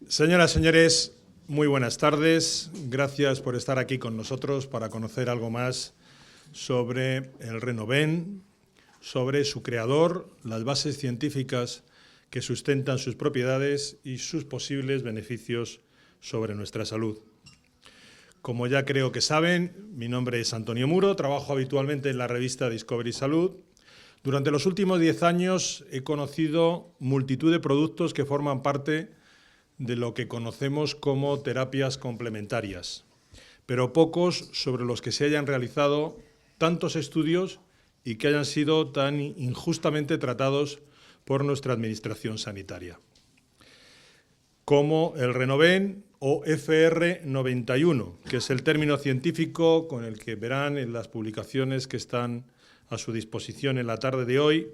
Señoras, señores, muy buenas tardes. Gracias por estar aquí con nosotros para conocer algo más sobre el Renoven, sobre su creador, las bases científicas que sustentan sus propiedades y sus posibles beneficios sobre nuestra salud. Como ya creo que saben, mi nombre es Antonio Muro, trabajo habitualmente en la revista Discovery Salud. Durante los últimos 10 años he conocido multitud de productos que forman parte de lo que conocemos como terapias complementarias, pero pocos sobre los que se hayan realizado tantos estudios y que hayan sido tan injustamente tratados por nuestra administración sanitaria, como el Renoven o FR91, que es el término científico con el que verán en las publicaciones que están a su disposición en la tarde de hoy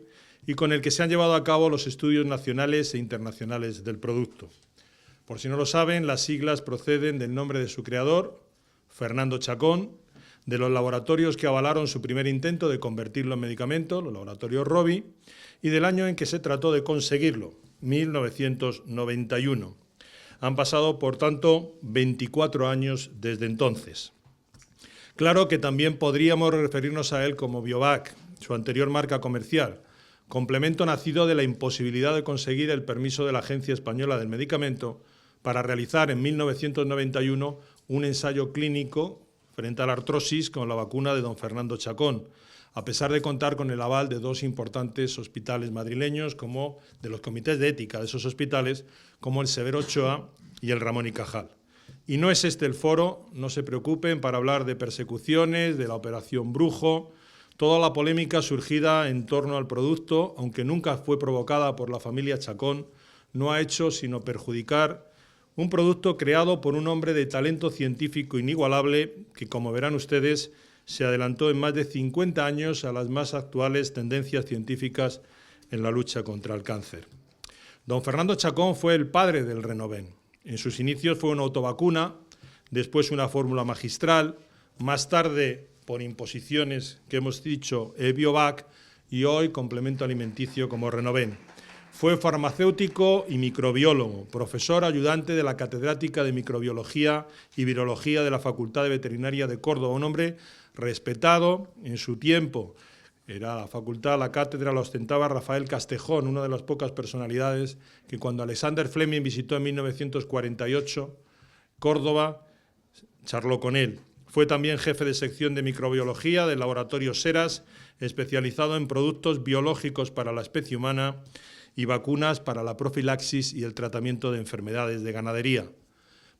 y con el que se han llevado a cabo los estudios nacionales e internacionales del producto. Por si no lo saben, las siglas proceden del nombre de su creador, Fernando Chacón, de los laboratorios que avalaron su primer intento de convertirlo en medicamento, los laboratorios Rovi, y del año en que se trató de conseguirlo, 1991. Han pasado, por tanto, 24 años desde entonces. Claro que también podríamos referirnos a él como Biovac, su anterior marca comercial, complemento nacido de la imposibilidad de conseguir el permiso de la Agencia Española del Medicamento para realizar en 1991 un ensayo clínico frente a la artrosis con la vacuna de don Fernando Chacón, a pesar de contar con el aval de dos importantes hospitales madrileños, como de los comités de ética de esos hospitales, como el Severo Ochoa y el Ramón y Cajal. Y no es este el foro, no se preocupen, para hablar de persecuciones, de la operación Brujo, toda la polémica surgida en torno al producto, aunque nunca fue provocada por la familia Chacón, no ha hecho sino perjudicar un producto creado por un hombre de talento científico inigualable que, como verán ustedes, se adelantó en más de 50 años a las más actuales tendencias científicas en la lucha contra el cáncer. Don Fernando Chacón fue el padre del Renoven. En sus inicios fue una autovacuna, después una fórmula magistral, más tarde, por imposiciones que hemos dicho, el Biovac, y hoy complemento alimenticio como Renoven. Fue farmacéutico y microbiólogo, profesor ayudante de la catedrática de microbiología y virología de la Facultad de Veterinaria de Córdoba, un hombre respetado en su tiempo. Era la facultad, la cátedra la ostentaba Rafael Castejón, una de las pocas personalidades que cuando Alexander Fleming visitó en 1948 Córdoba, charló con él. Fue también jefe de sección de microbiología del laboratorio Seras, especializado en productos biológicos para la especie humana y vacunas para la profilaxis y el tratamiento de enfermedades de ganadería.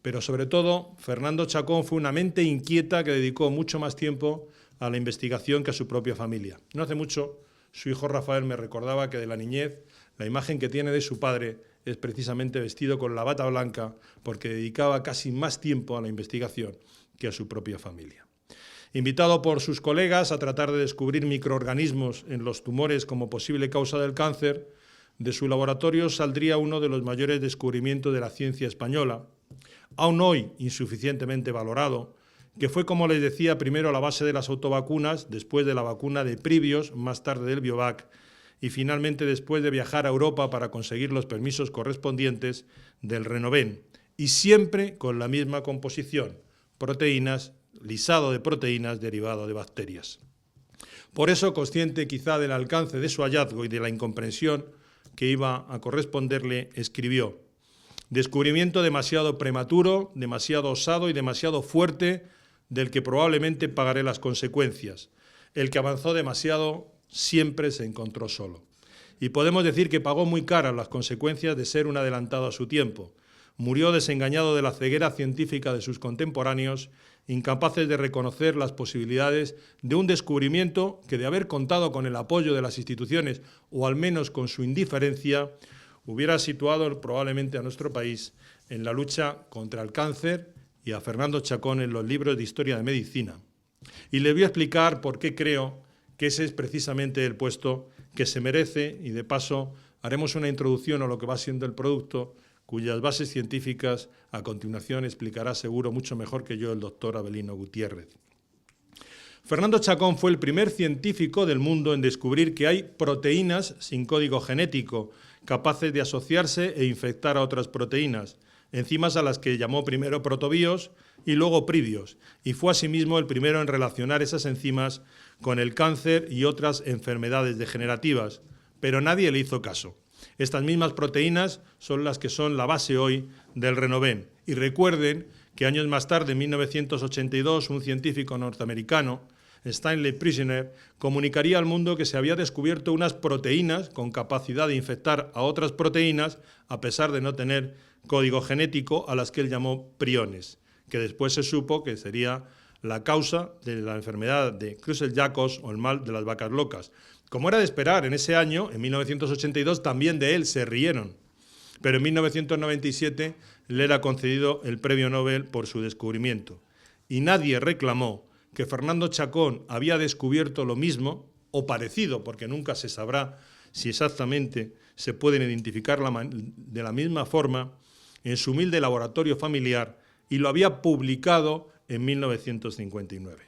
Pero sobre todo, Fernando Chacón fue una mente inquieta que dedicó mucho más tiempo a la investigación que a su propia familia. No hace mucho, su hijo Rafael me recordaba que de la niñez, la imagen que tiene de su padre es precisamente vestido con la bata blanca porque dedicaba casi más tiempo a la investigación que a su propia familia. Invitado por sus colegas a tratar de descubrir microorganismos en los tumores como posible causa del cáncer, de su laboratorio saldría uno de los mayores descubrimientos de la ciencia española, aún hoy insuficientemente valorado, que fue, como les decía, primero la base de las autovacunas, después de la vacuna de Privios, más tarde del Biovac, y finalmente después de viajar a Europa para conseguir los permisos correspondientes del Renoven, y siempre con la misma composición, proteínas, lisado de proteínas derivado de bacterias. Por eso, consciente quizá del alcance de su hallazgo y de la incomprensión que iba a corresponderle, escribió: descubrimiento demasiado prematuro, demasiado osado y demasiado fuerte, del que probablemente pagaré las consecuencias. El que avanzó demasiado siempre se encontró solo. Y podemos decir que pagó muy caras las consecuencias de ser un adelantado a su tiempo. Murió desengañado de la ceguera científica de sus contemporáneos, incapaces de reconocer las posibilidades de un descubrimiento que, de haber contado con el apoyo de las instituciones, o al menos con su indiferencia, hubiera situado probablemente a nuestro país en la lucha contra el cáncer y a Fernando Chacón en los libros de historia de medicina. Y le voy a explicar por qué creo que ese es precisamente el puesto que se merece, y de paso haremos una introducción a lo que va siendo el producto, cuyas bases científicas a continuación explicará seguro mucho mejor que yo el doctor Avelino Gutiérrez. Fernando Chacón fue el primer científico del mundo en descubrir que hay proteínas sin código genético, capaces de asociarse e infectar a otras proteínas, enzimas a las que llamó primero protobios y luego pribios, y fue asimismo el primero en relacionar esas enzimas con el cáncer y otras enfermedades degenerativas, pero nadie le hizo caso. Estas mismas proteínas son las que son la base hoy del Renoven. Y recuerden que años más tarde, en 1982, un científico norteamericano, Stanley Prisoner, comunicaría al mundo que se había descubierto unas proteínas con capacidad de infectar a otras proteínas, a pesar de no tener código genético, a las que él llamó priones, que después se supo que sería la causa de la enfermedad de Creutzfeldt-Jakob o el mal de las vacas locas. Como era de esperar, en ese año, en 1982, también de él se rieron. Pero en 1997 le era concedido el premio Nobel por su descubrimiento. Y nadie reclamó que Fernando Chacón había descubierto lo mismo, o parecido, porque nunca se sabrá si exactamente se pueden identificar de la misma forma, en su humilde laboratorio familiar, y lo había publicado en 1959.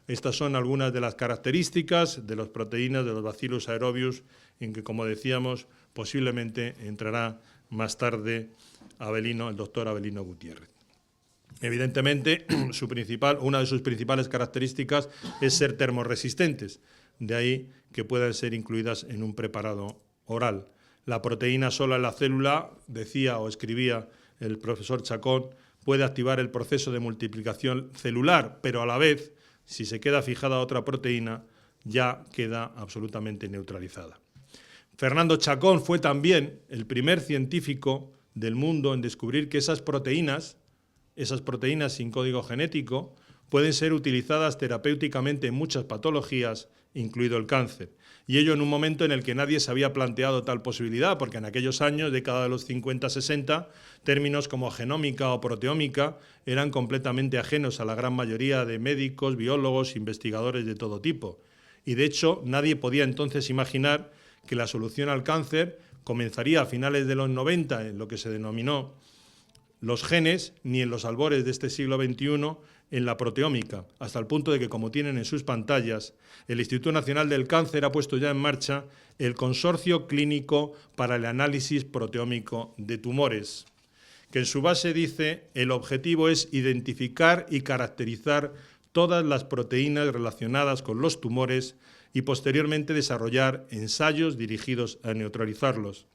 Estas son algunas de las características de las proteínas de los Bacillus aerobius, en que, como decíamos, posiblemente entrará más tarde el doctor Avelino Gutiérrez. Evidentemente, una de sus principales características es ser termorresistentes, de ahí que puedan ser incluidas en un preparado oral. La proteína sola en la célula, decía o escribía el profesor Chacón, puede activar el proceso de multiplicación celular, pero a la vez, si se queda fijada otra proteína, ya queda absolutamente neutralizada. Fernando Chacón fue también el primer científico del mundo en descubrir que esas proteínas sin código genético, pueden ser utilizadas terapéuticamente en muchas patologías, incluido el cáncer. Y ello en un momento en el que nadie se había planteado tal posibilidad, porque en aquellos años, década de los 50-60, términos como genómica o proteómica eran completamente ajenos a la gran mayoría de médicos, biólogos, investigadores de todo tipo. Y de hecho, nadie podía entonces imaginar que la solución al cáncer comenzaría a finales de los 90 en lo que se denominó los genes, ni en los albores de este siglo XXI en la proteómica, hasta el punto de que, como tienen en sus pantallas, el Instituto Nacional del Cáncer ha puesto ya en marcha el Consorcio Clínico para el Análisis Proteómico de Tumores, que en su base dice: el objetivo es identificar y caracterizar todas las proteínas relacionadas con los tumores y posteriormente desarrollar ensayos dirigidos a neutralizarlos.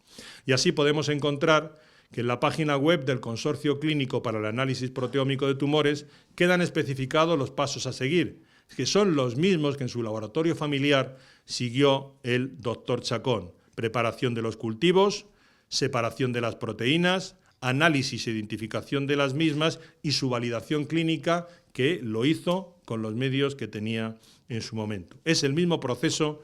Y así podemos encontrar que en la página web del Consorcio Clínico para el Análisis Proteómico de Tumores quedan especificados los pasos a seguir, que son los mismos que en su laboratorio familiar siguió el doctor Chacón: preparación de los cultivos, separación de las proteínas, análisis e identificación de las mismas y su validación clínica, que lo hizo con los medios que tenía en su momento. Es el mismo proceso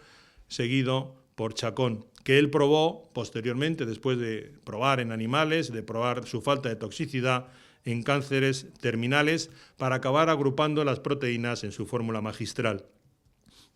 seguido por Chacón, que él probó posteriormente, después de probar en animales, de probar su falta de toxicidad en cánceres terminales, para acabar agrupando las proteínas en su fórmula magistral.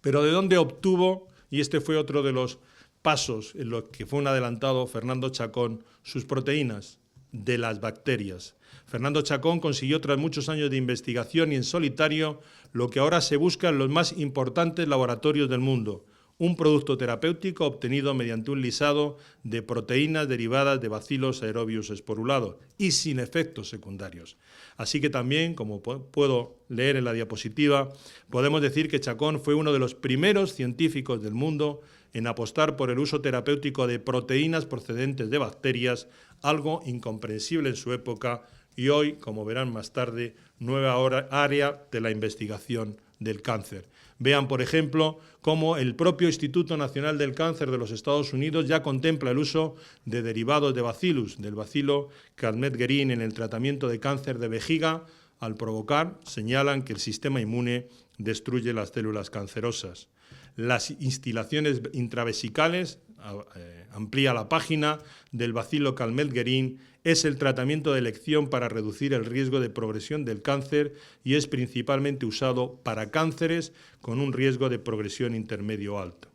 Pero ¿de dónde obtuvo, y este fue otro de los pasos en los que fue un adelantado Fernando Chacón, sus proteínas? De las bacterias. Fernando Chacón consiguió, tras muchos años de investigación y en solitario, lo que ahora se busca en los más importantes laboratorios del mundo: un producto terapéutico obtenido mediante un lisado de proteínas derivadas de Bacillus aerobius esporulados y sin efectos secundarios. Así que también, como puedo leer en la diapositiva, podemos decir que Chacón fue uno de los primeros científicos del mundo en apostar por el uso terapéutico de proteínas procedentes de bacterias, algo incomprensible en su época y hoy, como verán más tarde, nueva área de la investigación del cáncer. Vean, por ejemplo, cómo el propio Instituto Nacional del Cáncer de los Estados Unidos ya contempla el uso de derivados de bacillus, del bacilo Calmette-Guerin, en el tratamiento de cáncer de vejiga. Al provocar, señalan que el sistema inmune destruye las células cancerosas. Las instilaciones intravesicales, amplía la página, del bacilo Calmette-Guerin, es el tratamiento de elección para reducir el riesgo de progresión del cáncer y es principalmente usado para cánceres con un riesgo de progresión intermedio alto.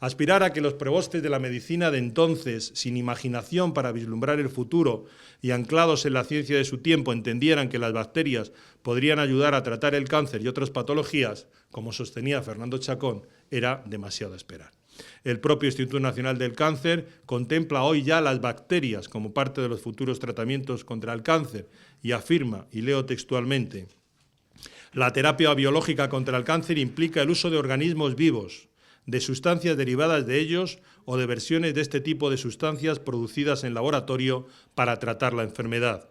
Aspirar a que los prebostes de la medicina de entonces, sin imaginación para vislumbrar el futuro y anclados en la ciencia de su tiempo, entendieran que las bacterias podrían ayudar a tratar el cáncer y otras patologías, como sostenía Fernando Chacón, era demasiado esperar. El propio Instituto Nacional del Cáncer contempla hoy ya las bacterias como parte de los futuros tratamientos contra el cáncer y afirma, y leo textualmente, la terapia biológica contra el cáncer implica el uso de organismos vivos, de sustancias derivadas de ellos o de versiones de este tipo de sustancias producidas en laboratorio para tratar la enfermedad.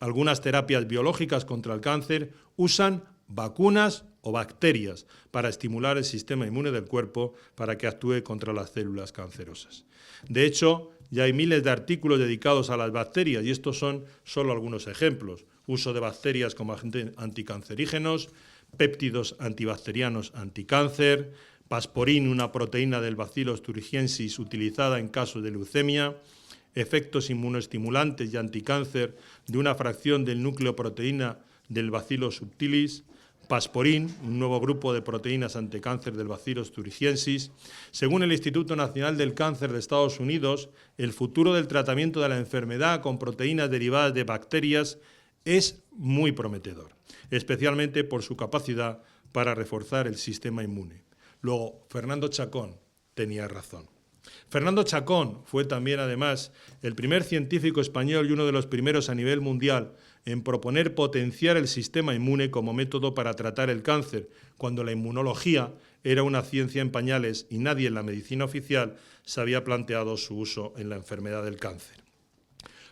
Algunas terapias biológicas contra el cáncer usan vacunas o bacterias para estimular el sistema inmune del cuerpo para que actúe contra las células cancerosas. De hecho, ya hay miles de artículos dedicados a las bacterias y estos son solo algunos ejemplos. Uso de bacterias como agentes anticancerígenos, péptidos antibacterianos anticáncer, Pasporin, una proteína del Bacillus thuringiensis utilizada en casos de leucemia, efectos inmunoestimulantes y anticáncer de una fracción del núcleo proteína del Bacillus subtilis, Pasporin, un nuevo grupo de proteínas anticáncer del Bacillus thuringiensis. Según el Instituto Nacional del Cáncer de Estados Unidos, el futuro del tratamiento de la enfermedad con proteínas derivadas de bacterias es muy prometedor, especialmente por su capacidad para reforzar el sistema inmune. Luego, Fernando Chacón tenía razón. Fernando Chacón fue también, además, el primer científico español y uno de los primeros a nivel mundial en proponer potenciar el sistema inmune como método para tratar el cáncer, cuando la inmunología era una ciencia en pañales y nadie en la medicina oficial se había planteado su uso en la enfermedad del cáncer.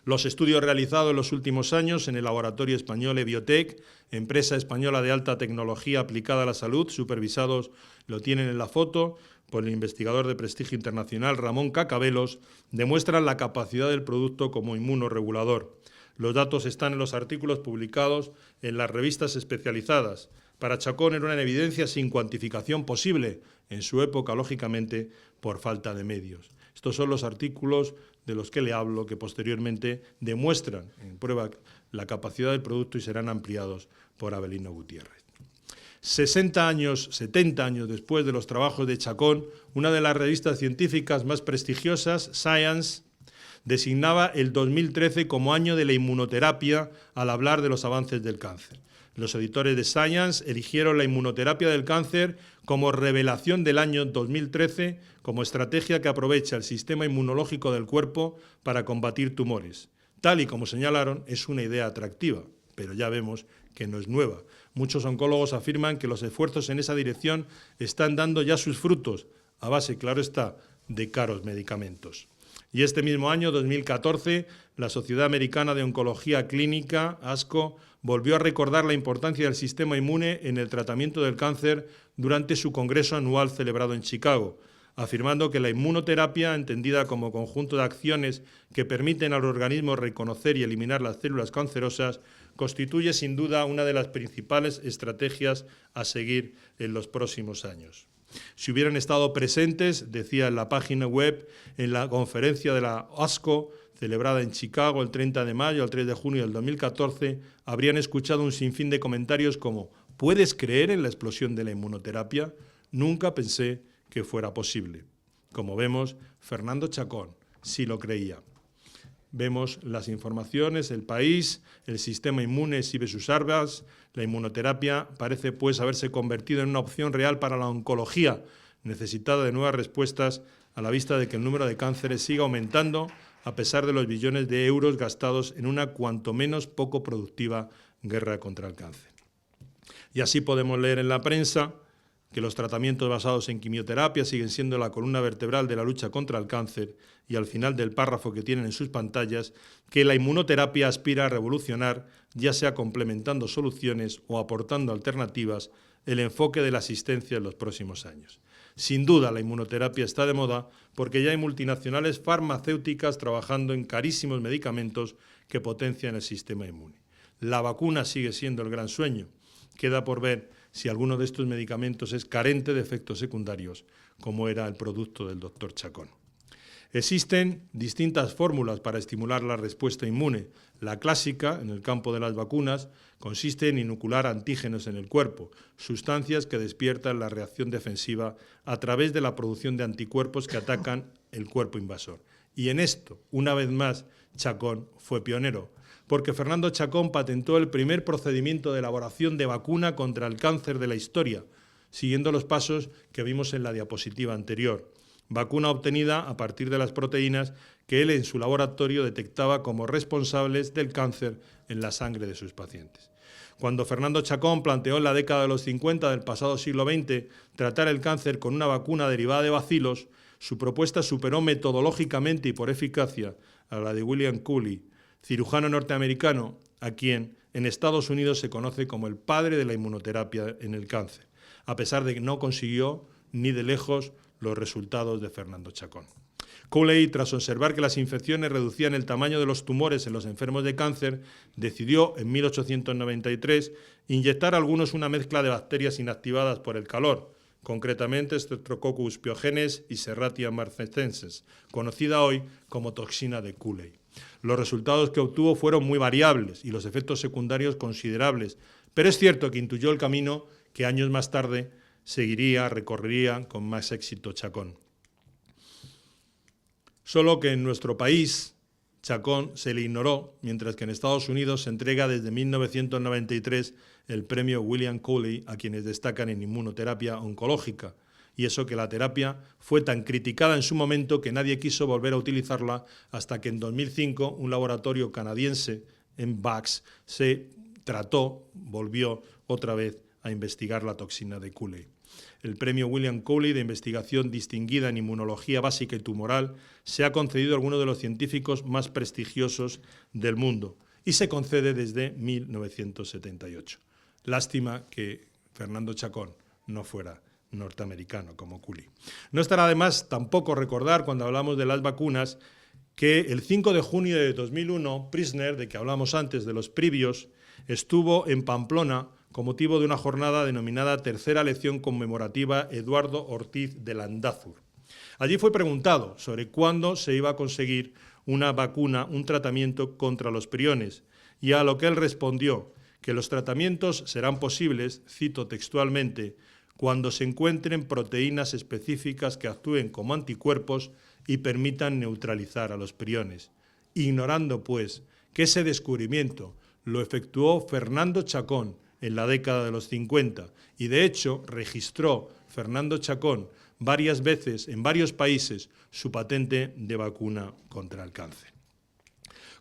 Los estudios realizados en los últimos años en el laboratorio español Ebiotec, empresa española de alta tecnología aplicada a la salud, supervisados, lo tienen en la foto, por el investigador de prestigio internacional Ramón Cacabelos, demuestran la capacidad del producto como inmunorregulador. Los datos están en los artículos publicados en las revistas especializadas. Para Chacón era una evidencia sin cuantificación posible, en su época, lógicamente, por falta de medios. Estos son los artículos de los que le hablo, que posteriormente demuestran en prueba la capacidad del producto y serán ampliados por Avelino Gutiérrez. 70 años después de los trabajos de Chacón, una de las revistas científicas más prestigiosas, Science, designaba el 2013 como año de la inmunoterapia al hablar de los avances del cáncer. Los editores de Science eligieron la inmunoterapia del cáncer como revelación del año 2013, como estrategia que aprovecha el sistema inmunológico del cuerpo para combatir tumores. Tal y como señalaron, es una idea atractiva, pero ya vemos que no es nueva. Muchos oncólogos afirman que los esfuerzos en esa dirección están dando ya sus frutos, a base, claro está, de caros medicamentos. Y este mismo año, 2014, la Sociedad Americana de Oncología Clínica, ASCO, volvió a recordar la importancia del sistema inmune en el tratamiento del cáncer durante su congreso anual celebrado en Chicago, afirmando que la inmunoterapia, entendida como conjunto de acciones que permiten al organismo reconocer y eliminar las células cancerosas, constituye sin duda una de las principales estrategias a seguir en los próximos años. Si hubieran estado presentes, decía en la página web, en la conferencia de la ASCO, celebrada en Chicago el 30 de mayo al 3 de junio del 2014, habrían escuchado un sinfín de comentarios como ¿puedes creer en la explosión de la inmunoterapia? Nunca pensé que fuera posible. Como vemos, Fernando Chacón sí lo creía. Vemos las informaciones, el país, el sistema inmune exhibe sus armas, la inmunoterapia parece pues haberse convertido en una opción real para la oncología, necesitada de nuevas respuestas a la vista de que el número de cánceres sigue aumentando a pesar de los billones de euros gastados en una cuanto menos poco productiva guerra contra el cáncer. Y así podemos leer en la prensa que los tratamientos basados en quimioterapia siguen siendo la columna vertebral de la lucha contra el cáncer y al final del párrafo que tienen en sus pantallas, que la inmunoterapia aspira a revolucionar, ya sea complementando soluciones o aportando alternativas, el enfoque de la asistencia en los próximos años. Sin duda, la inmunoterapia está de moda porque ya hay multinacionales farmacéuticas trabajando en carísimos medicamentos que potencian el sistema inmune. La vacuna sigue siendo el gran sueño. Queda por ver si alguno de estos medicamentos es carente de efectos secundarios, como era el producto del doctor Chacón. Existen distintas fórmulas para estimular la respuesta inmune. La clásica, en el campo de las vacunas, consiste en inocular antígenos en el cuerpo, sustancias que despiertan la reacción defensiva a través de la producción de anticuerpos que atacan el cuerpo invasor. Y en esto, una vez más, Chacón fue pionero, porque Fernando Chacón patentó el primer procedimiento de elaboración de vacuna contra el cáncer de la historia, siguiendo los pasos que vimos en la diapositiva anterior. vacuna obtenida a partir de las proteínas que él en su laboratorio detectaba como responsables del cáncer en la sangre de sus pacientes. Cuando Fernando Chacón planteó en la década de los 50 del pasado siglo XX tratar el cáncer con una vacuna derivada de bacilos, su propuesta superó metodológicamente y por eficacia a la de William Cooley, cirujano norteamericano, a quien en Estados Unidos se conoce como el padre de la inmunoterapia en el cáncer, a pesar de que no consiguió ni de lejos los resultados de Fernando Chacón. Cooley, tras observar que las infecciones reducían el tamaño de los tumores en los enfermos de cáncer, decidió en 1893 inyectar a algunos una mezcla de bacterias inactivadas por el calor, concretamente Streptococcus pyogenes y Serratia marcescenses, conocida hoy como toxina de Cooley. Los resultados que obtuvo fueron muy variables y los efectos secundarios considerables, pero es cierto que intuyó el camino que años más tarde recorrería con más éxito Chacón. Solo que en nuestro país Chacón se le ignoró, mientras que en Estados Unidos se entrega desde 1993 el premio William Cooley a quienes destacan en inmunoterapia oncológica, y eso que la terapia fue tan criticada en su momento que nadie quiso volver a utilizarla hasta que en 2005 un laboratorio canadiense en Bucks volvió otra vez a investigar la toxina de Cooley. El premio William Cooley de investigación distinguida en inmunología básica y tumoral se ha concedido a algunos de los científicos más prestigiosos del mundo y se concede desde 1978. Lástima que Fernando Chacón no fuera norteamericano como Cooley. No estará además tampoco recordar, cuando hablamos de las vacunas, que el 5 de junio de 2001, Prisner, de que hablamos antes de los previos, estuvo en Pamplona con motivo de una jornada denominada Tercera Lección Conmemorativa Eduardo Ortiz de Landázur. Allí fue preguntado sobre cuándo se iba a conseguir una vacuna, un tratamiento contra los priones, y a lo que él respondió que los tratamientos serán posibles, cito textualmente, cuando se encuentren proteínas específicas que actúen como anticuerpos y permitan neutralizar a los priones, ignorando, pues, que ese descubrimiento lo efectuó Fernando Chacón en la década de los 50 y, de hecho, registró Fernando Chacón varias veces en varios países su patente de vacuna contra el cáncer.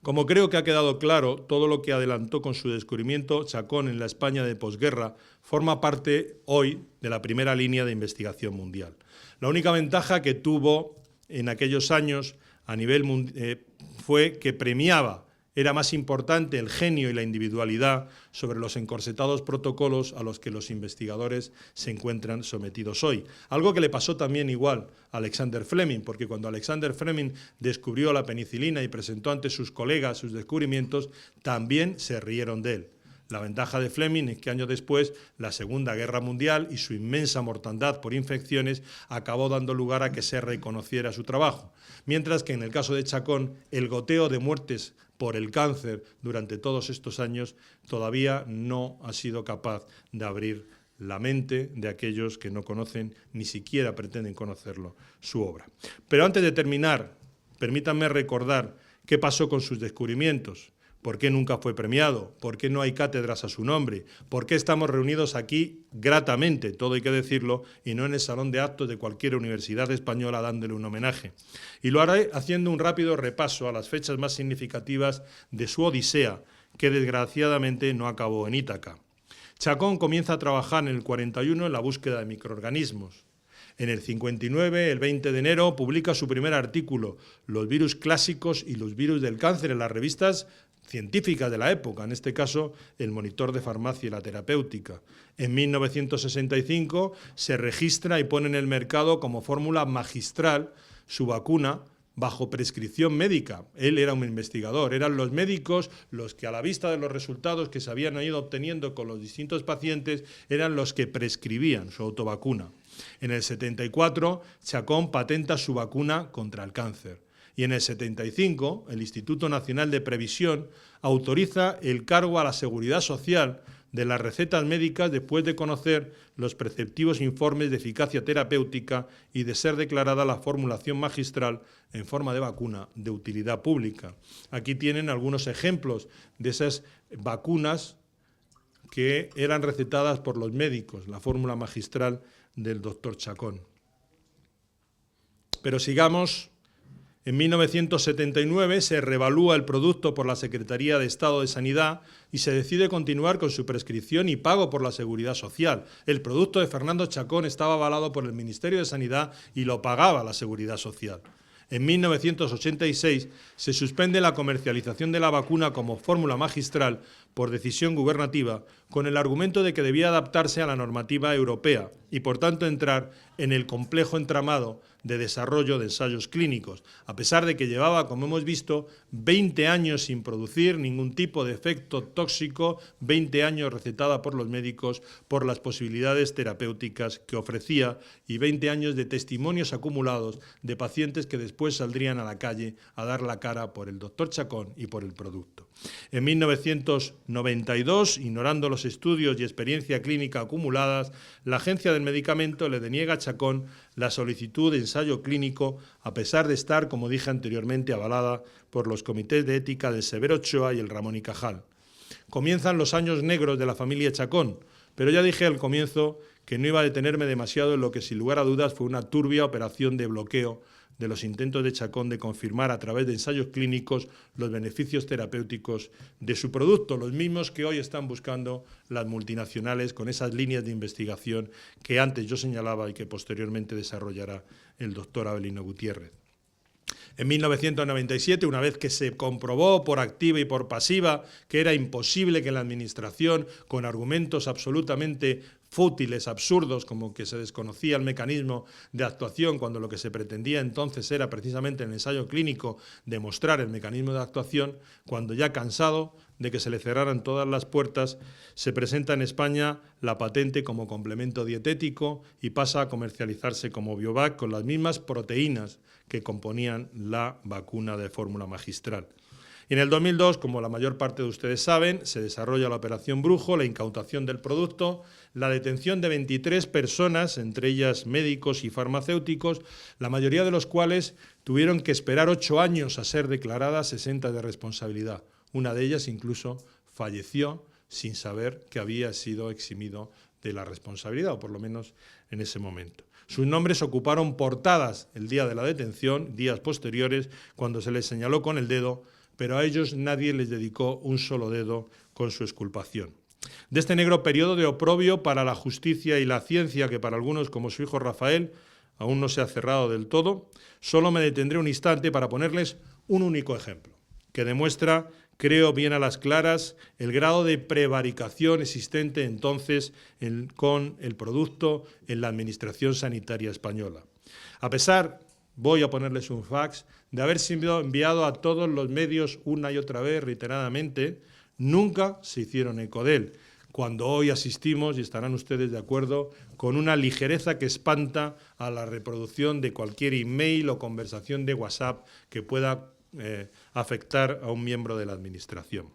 Como creo que ha quedado claro, todo lo que adelantó con su descubrimiento Chacón en la España de posguerra forma parte hoy de la primera línea de investigación mundial. La única ventaja que tuvo en aquellos años a nivel fue que premiaba. Era más importante el genio y la individualidad sobre los encorsetados protocolos a los que los investigadores se encuentran sometidos hoy. Algo que le pasó también igual a Alexander Fleming, porque cuando Alexander Fleming descubrió la penicilina y presentó ante sus colegas sus descubrimientos, también se rieron de él. La ventaja de Fleming es que años después la Segunda Guerra Mundial y su inmensa mortandad por infecciones acabó dando lugar a que se reconociera su trabajo, mientras que en el caso de Chacón el goteo de muertes por el cáncer durante todos estos años todavía no ha sido capaz de abrir la mente de aquellos que no conocen, ni siquiera pretenden conocerlo, su obra. Pero antes de terminar, permítanme recordar qué pasó con sus descubrimientos. ¿Por qué nunca fue premiado? ¿Por qué no hay cátedras a su nombre? ¿Por qué estamos reunidos aquí gratamente, todo hay que decirlo, y no en el salón de actos de cualquier universidad española dándole un homenaje? Y lo haré haciendo un rápido repaso a las fechas más significativas de su odisea, que desgraciadamente no acabó en Ítaca. Chacón comienza a trabajar en el 41 en la búsqueda de microorganismos. En el 59, el 20 de enero, publica su primer artículo, Los virus clásicos y los virus del cáncer, en las revistas científicas de la época, en este caso el Monitor de Farmacia y la Terapéutica. En 1965 se registra y pone en el mercado como fórmula magistral su vacuna bajo prescripción médica. Él era un investigador, eran los médicos los que, a la vista de los resultados que se habían ido obteniendo con los distintos pacientes, eran los que prescribían su autovacuna. En el 74, Chacón patenta su vacuna contra el cáncer. Y en el 75, el Instituto Nacional de Previsión autoriza el cargo a la Seguridad Social de las recetas médicas después de conocer los preceptivos informes de eficacia terapéutica y de ser declarada la formulación magistral en forma de vacuna de utilidad pública. Aquí tienen algunos ejemplos de esas vacunas que eran recetadas por los médicos, la fórmula magistral del doctor Chacón. Pero sigamos. En 1979 se revalúa el producto por la Secretaría de Estado de Sanidad y se decide continuar con su prescripción y pago por la Seguridad Social. El producto de Fernando Chacón estaba avalado por el Ministerio de Sanidad y lo pagaba la Seguridad Social. En 1986 se suspende la comercialización de la vacuna como fórmula magistral por decisión gubernativa con el argumento de que debía adaptarse a la normativa europea y, por tanto, entrar en el complejo entramado de desarrollo de ensayos clínicos, a pesar de que llevaba, como hemos visto, 20 años sin producir ningún tipo de efecto tóxico, 20 años recetada por los médicos por las posibilidades terapéuticas que ofrecía y 20 años de testimonios acumulados de pacientes que después saldrían a la calle a dar la cara por el doctor Chacón y por el producto. En 1992, ignorando los estudios y experiencia clínica acumuladas, la Agencia del Medicamento le deniega a Chacón la solicitud de ensayo clínico, a pesar de estar, como dije anteriormente, avalada por los comités de ética del Severo Ochoa y el Ramón y Cajal. Comienzan los años negros de la familia Chacón, pero ya dije al comienzo que no iba a detenerme demasiado en lo que sin lugar a dudas fue una turbia operación de bloqueo de los intentos de Chacón de confirmar a través de ensayos clínicos los beneficios terapéuticos de su producto, los mismos que hoy están buscando las multinacionales con esas líneas de investigación que antes yo señalaba y que posteriormente desarrollará el doctor Avelino Gutiérrez. En 1997, una vez que se comprobó por activa y por pasiva que era imposible que la Administración, con argumentos absolutamente fútiles, absurdos, como que se desconocía el mecanismo de actuación cuando lo que se pretendía entonces era precisamente en el ensayo clínico demostrar el mecanismo de actuación, cuando ya cansado de que se le cerraran todas las puertas, se presenta en España la patente como complemento dietético y pasa a comercializarse como Biovac con las mismas proteínas que componían la vacuna de fórmula magistral. Y en el 2002, como la mayor parte de ustedes saben, se desarrolla la Operación Brujo, la incautación del producto, la detención de 23 personas, entre ellas médicos y farmacéuticos, la mayoría de los cuales tuvieron que esperar 8 años a ser declaradas exentas de responsabilidad. Una de ellas incluso falleció sin saber que había sido eximido de la responsabilidad, o por lo menos en ese momento. Sus nombres ocuparon portadas el día de la detención, días posteriores, cuando se les señaló con el dedo, pero a ellos nadie les dedicó un solo dedo con su exculpación. De este negro periodo de oprobio para la justicia y la ciencia, que para algunos, como su hijo Rafael, aún no se ha cerrado del todo, solo me detendré un instante para ponerles un único ejemplo, que demuestra, creo bien a las claras, el grado de prevaricación existente entonces con el producto en la Administración Sanitaria española. A pesar, voy a ponerles un fax, de haber sido enviado a todos los medios una y otra vez, reiteradamente, nunca se hicieron eco de él, cuando hoy asistimos, y estarán ustedes de acuerdo, con una ligereza que espanta a la reproducción de cualquier email o conversación de WhatsApp que pueda afectar a un miembro de la Administración.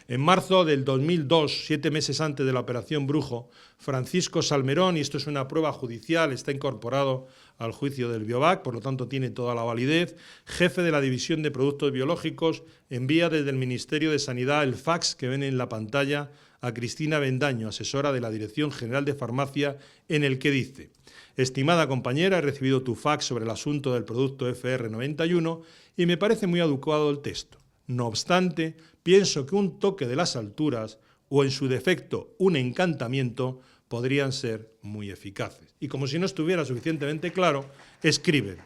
En marzo del 2002, 7 meses antes de la Operación Brujo, Francisco Salmerón, y esto es una prueba judicial, está incorporado al juicio del Biovac, por lo tanto tiene toda la validez, jefe de la División de Productos Biológicos, envía desde el Ministerio de Sanidad el fax que ven en la pantalla a Cristina Bendaño, asesora de la Dirección General de Farmacia, en el que dice: estimada compañera, he recibido tu fax sobre el asunto del producto FR91 y me parece muy adecuado el texto. No obstante, pienso que un toque de las alturas o, en su defecto, un encantamiento podrían ser muy eficaces. Y como si no estuviera suficientemente claro, escriben: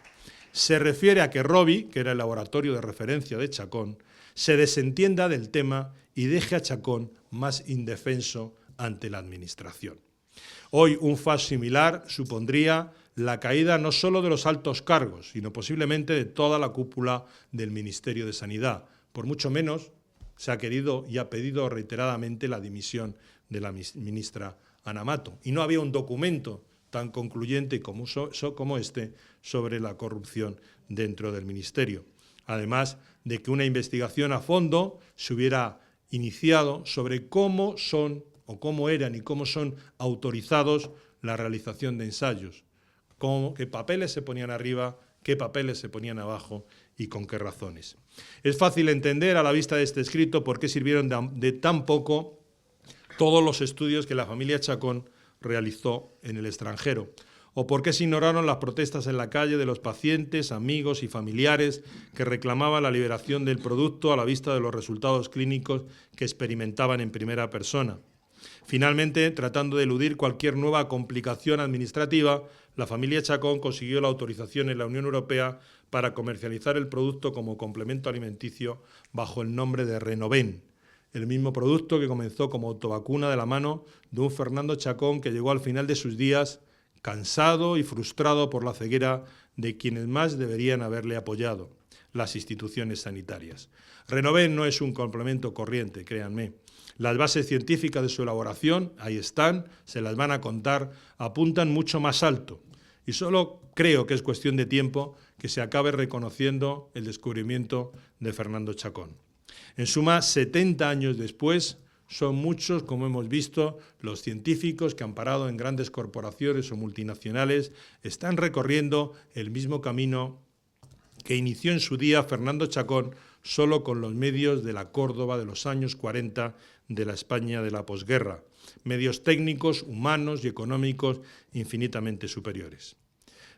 se refiere a que Rovi, que era el laboratorio de referencia de Chacón, se desentienda del tema y deje a Chacón más indefenso ante la Administración. Hoy un fax similar supondría la caída no solo de los altos cargos, sino posiblemente de toda la cúpula del Ministerio de Sanidad. Por mucho menos se ha querido y ha pedido reiteradamente la dimisión de la ministra Ana Mato. Y no había un documento tan concluyente como este sobre la corrupción dentro del Ministerio. Además de que una investigación a fondo se hubiera iniciado sobre cómo son o cómo eran y cómo son autorizados la realización de ensayos, qué papeles se ponían arriba, qué papeles se ponían abajo y con qué razones. Es fácil entender a la vista de este escrito por qué sirvieron de tan poco todos los estudios que la familia Chacón realizó en el extranjero, ¿O por qué se ignoraron las protestas en la calle de los pacientes, amigos y familiares que reclamaban la liberación del producto a la vista de los resultados clínicos que experimentaban en primera persona? Finalmente, tratando de eludir cualquier nueva complicación administrativa, la familia Chacón consiguió la autorización en la Unión Europea para comercializar el producto como complemento alimenticio bajo el nombre de Renoven, el mismo producto que comenzó como autovacuna de la mano de un Fernando Chacón que llegó al final de sus días cansado y frustrado por la ceguera de quienes más deberían haberle apoyado, las instituciones sanitarias. Renoven no es un complemento corriente, créanme. Las bases científicas de su elaboración, ahí están, se las van a contar, apuntan mucho más alto. Y solo creo que es cuestión de tiempo que se acabe reconociendo el descubrimiento de Fernando Chacón. En suma, 70 años después, son muchos, como hemos visto, los científicos que, amparados en grandes corporaciones o multinacionales, están recorriendo el mismo camino que inició en su día Fernando Chacón solo con los medios de la Córdoba de los años 40 de la España de la posguerra, medios técnicos, humanos y económicos infinitamente superiores.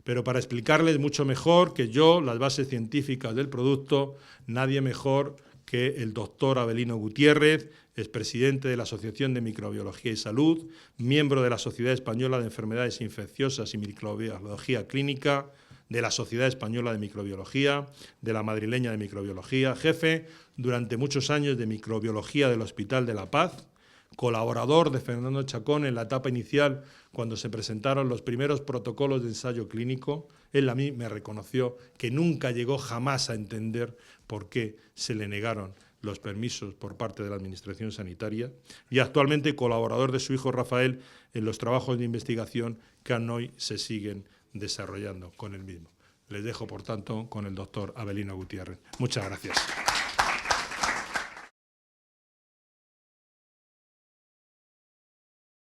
Pero para explicarles mucho mejor que yo las bases científicas del producto, nadie mejor que el doctor Avelino Gutiérrez, expresidente de la Asociación de Microbiología y Salud, miembro de la Sociedad Española de Enfermedades Infecciosas y Microbiología Clínica, de la Sociedad Española de Microbiología, de la Madrileña de Microbiología, jefe durante muchos años de Microbiología del Hospital de la Paz, colaborador de Fernando Chacón en la etapa inicial cuando se presentaron los primeros protocolos de ensayo clínico. Él a mí me reconoció que nunca llegó jamás a entender por qué se le negaron los permisos por parte de la Administración Sanitaria, y actualmente colaborador de su hijo Rafael en los trabajos de investigación que aún hoy se siguen desarrollando con el mismo. Les dejo, por tanto, con el doctor Avelino Gutiérrez. Muchas gracias.